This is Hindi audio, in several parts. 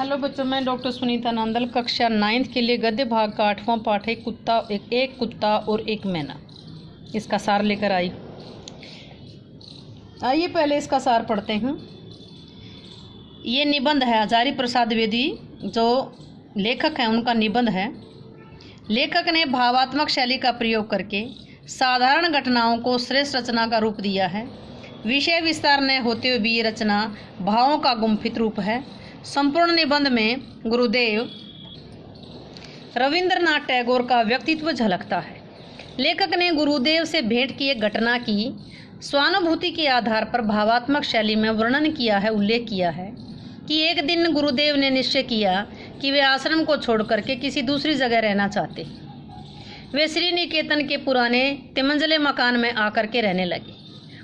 हेलो बच्चों, मैं डॉक्टर सुनीता नंदल कक्षा 9th के लिए गद्य भाग का 8वां पाठ है एक कुत्ता और एक मैना। इसका सार लेकर आई। आइए पहले इसका सार पढ़ते हैं। ये निबंध है आचार्य प्रसाद द्विवेदी जो लेखक हैं उनका निबंध है। लेखक ने भावात्मक शैली का प्रयोग करके साधारण घटनाओं को श्रेष्ठ रचना का रूप दिया है। विषय विस्तार न होते हुए भी ये रचना भावों का गुम्फित रूप है। संपूर्ण निबंध में गुरुदेव रविंद्रनाथ टैगोर का व्यक्तित्व झलकता है। लेखक ने गुरुदेव से भेंट की एक घटना की स्वानुभूति के आधार पर भावात्मक शैली में वर्णन किया है। उल्लेख किया है कि एक दिन गुरुदेव ने निश्चय किया कि वे आश्रम को छोड़ करके किसी दूसरी जगह रहना चाहते। वे श्री निकेतन के पुराने तिमंजले मकान में आकर के रहने लगे।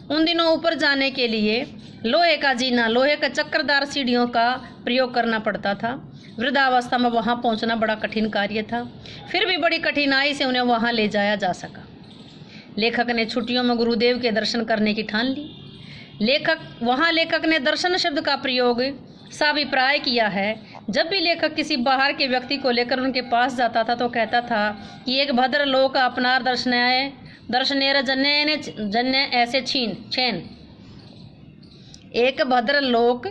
उन दिनों ऊपर जाने के लिए लोहे का जीना, लोहे का चक्करदार सीढ़ियों का प्रयोग करना पड़ता था। वृद्धावस्था में वहां पहुंचना बड़ा कठिन कार्य था, फिर भी बड़ी कठिनाई से उन्हें वहां ले जाया जा सका। लेखक ने छुट्टियों में गुरुदेव के दर्शन करने की ठान ली। लेखक ने दर्शन शब्द का प्रयोग साभिप्राय किया है। जब भी लेखक किसी बाहर के व्यक्ति को लेकर उनके पास जाता था तो कहता था कि एक भद्र लोक अपनार दर्शनेर जन्य ऐसे छेन। एक भद्र लोक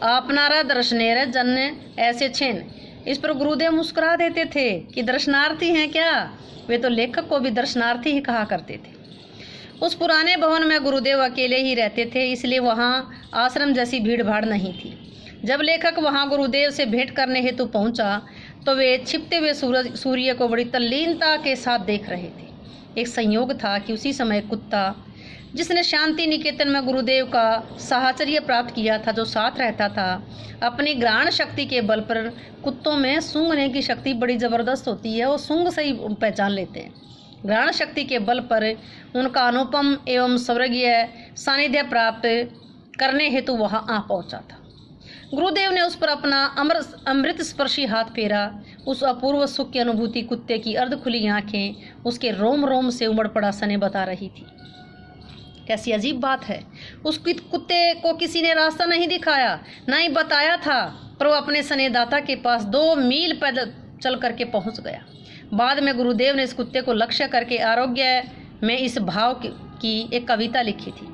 अपनारा दर्शनेर जन्य ऐसे छेन। इस पर गुरुदेव मुस्कुरा देते थे कि दर्शनार्थी हैं क्या? वे तो लेखक को भी दर्शनार्थी ही कहा करते थे। उस पुराने भवन में गुरुदेव अकेले ही रहते थे, इसलिए वहाँ आश्रम जैसी भीड़ भाड़ नहीं थी। जब लेखक वहाँ गुरुदेव से भेंट करने हेतु पहुँचा तो वे छिपते हुए सूर्य को बड़ी तल्लीनता के साथ देख रहे थे। एक संयोग था कि उसी समय कुत्ता जिसने शांति निकेतन में गुरुदेव का साहचर्य प्राप्त किया था, जो साथ रहता था, अपनी घ्राण शक्ति के बल पर कुत्तों में सूंघने की शक्ति बड़ी ज़बरदस्त होती है। वो सूंघ से ही पहचान लेते हैं। घ्राण शक्ति के बल पर उनका अनुपम एवं स्वर्गीय सानिध्य प्राप्त करने हेतु वहाँ आ पहुँचा था। गुरुदेव ने उस पर अपना अमृत स्पर्शी हाथ फेरा। उस अपूर्व सुख की अनुभूति कुत्ते की अर्ध खुली आंखें उसके रोम रोम से उमड़ पड़ा सने बता रही थी। कैसी अजीब बात है, उस कुत्ते को किसी ने रास्ता नहीं दिखाया, न ही बताया था, पर वो अपने सनेदाता के पास 2 मील पैदल चल करके पहुंच गया। बाद में गुरुदेव ने इस कुत्ते को लक्ष्य करके आरोग्य में इस भाव की एक कविता लिखी थी।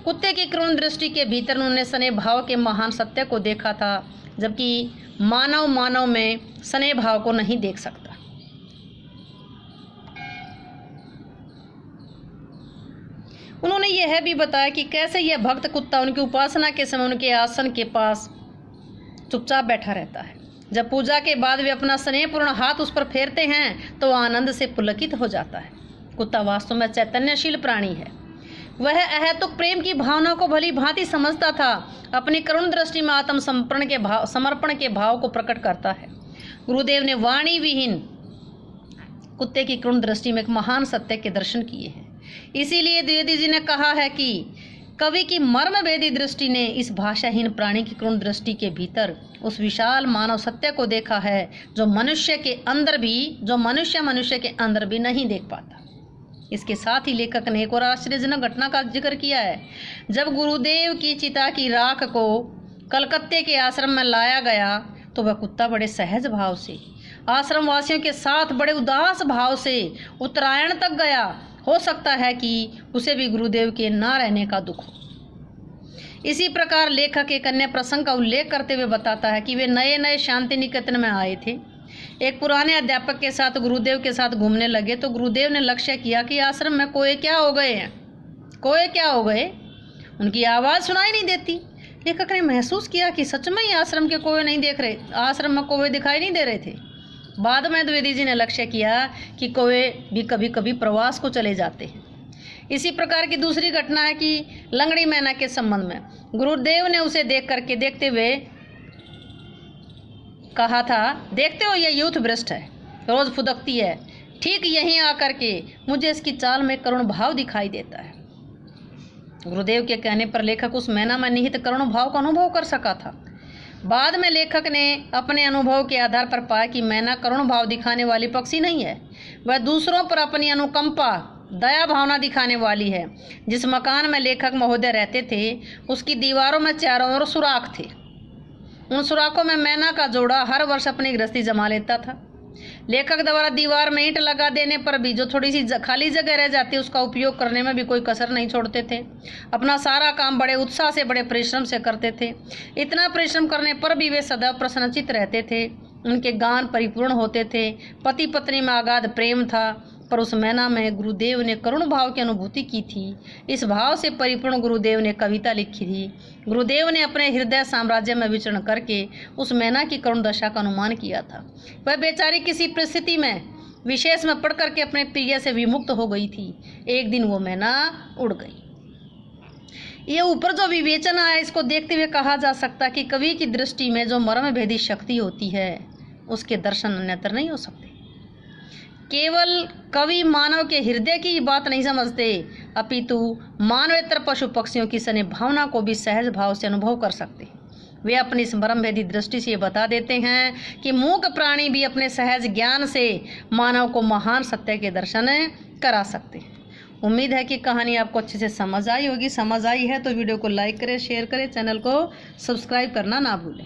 कुत्ते की करुण दृष्टि के भीतर उन्होंने स्नेह भाव के महान सत्य को देखा था, जबकि मानव में स्नेह भाव को नहीं देख सकता। उन्होंने यह भी बताया कि कैसे यह भक्त कुत्ता उनकी उपासना के समय उनके आसन के पास चुपचाप बैठा रहता है। जब पूजा के बाद वे अपना स्नेहपूर्ण हाथ उस पर फेरते हैं तो आनंद से पुलकित हो जाता है। कुत्ता वास्तव में चैतन्यशील प्राणी है। वह अहेतुक प्रेम की भावना को भली भांति समझता था। अपनी करुण दृष्टि में आत्म समर्पण के भाव को प्रकट करता है। गुरुदेव ने वाणी विहीन कुत्ते की करुण दृष्टि में एक महान सत्य के दर्शन किए हैं। इसीलिए द्विवेदी जी ने कहा है कि कवि की मर्मभेदी दृष्टि ने इस भाषाहीन प्राणी की करुण दृष्टि के भीतर उस विशाल मानव सत्य को देखा है जो मनुष्य के अंदर भी नहीं देख पाता। इसके साथ ही लेखक ने एक और आश्चर्यजनक घटना का जिक्र किया है। जब गुरुदेव की चिता की राख को कलकत्ते के आश्रम में लाया गया तो वह कुत्ता बड़े सहज भाव से आश्रम वासियों के साथ बड़े उदास भाव से उत्तरायण तक गया। हो सकता है कि उसे भी गुरुदेव के ना रहने का दुख हो। इसी प्रकार लेखक एक अन्य प्रसंग का उल्लेख करते हुए बताता है कि वे नए शांति निकेतन में आए थे। एक पुराने अध्यापक के साथ गुरुदेव के साथ घूमने लगे तो गुरुदेव ने लक्ष्य किया कि आश्रम में कोए क्या हो गए। उनकी आवाज़ सुनाई नहीं देती। लेखक ने महसूस किया कि सच में ही आश्रम के कोए नहीं देख रहे, आश्रम में कोए दिखाई नहीं दे रहे थे। बाद में द्विवेदी जी ने लक्ष्य किया कि कौवे भी कभी कभी प्रवास को चले जाते हैं। इसी प्रकार की दूसरी घटना है कि लंगड़ी मैना के संबंध में गुरुदेव ने उसे देखते हुए कहा था, देखते हो यह यूथ भ्रष्ट है, रोज फुदकती है। ठीक यहीं आकर के मुझे इसकी चाल में करुण भाव दिखाई देता है। गुरुदेव के कहने पर लेखक उस मैना में निहित करुण भाव का अनुभव कर सका था। बाद में लेखक ने अपने अनुभव के आधार पर पाया कि मैना करुण भाव दिखाने वाली पक्षी नहीं है, वह दूसरों पर अपनी अनुकंपा दया भावना दिखाने वाली है। जिस मकान में लेखक महोदय रहते थे उसकी दीवारों में चारों ओर सुराख थे। उन सुराखों में मैना का जोड़ा हर वर्ष अपनी गृहस्थी जमा लेता था। लेखक द्वारा दीवार में ईंट लगा देने पर भी जो थोड़ी सी खाली जगह रह जाती उसका उपयोग करने में भी कोई कसर नहीं छोड़ते थे। अपना सारा काम बड़े उत्साह से, बड़े परिश्रम से करते थे। इतना परिश्रम करने पर भी वे सदैव प्रसन्नचित्त रहते थे। उनके गान परिपूर्ण होते थे। पति पत्नी में अगाध प्रेम था, पर उस मैना में गुरुदेव ने करुण भाव की अनुभूति की थी। इस भाव से परिपूर्ण गुरुदेव ने कविता लिखी थी। गुरुदेव ने अपने हृदय साम्राज्य में विचरण करके उस मैना की करुण दशा का अनुमान किया था। वह बेचारी किसी परिस्थिति में विशेष में पड़ करके अपने प्रिय से विमुक्त हो गई थी। एक दिन वो मैना उड़ गई। ये ऊपर जो विवेचन आया, इसको देखते हुए कहा जा सकता कि कवि की दृष्टि में जो मर्म भेदी शक्ति होती है उसके दर्शन अन्यत्र नहीं हो सकते। केवल कवि मानव के हृदय की बात नहीं समझते, अपितु मानवेतर पशु पक्षियों की सने भावना को भी सहज भाव से अनुभव कर सकते। वे अपनी मर्म भेदी दृष्टि से बता देते हैं कि मूक प्राणी भी अपने सहज ज्ञान से मानव को महान सत्य के दर्शन करा सकते हैं। उम्मीद है कि कहानी आपको अच्छे से समझ आई होगी। समझ आई है तो वीडियो को लाइक करें, शेयर करें, चैनल को सब्सक्राइब करना ना भूलें।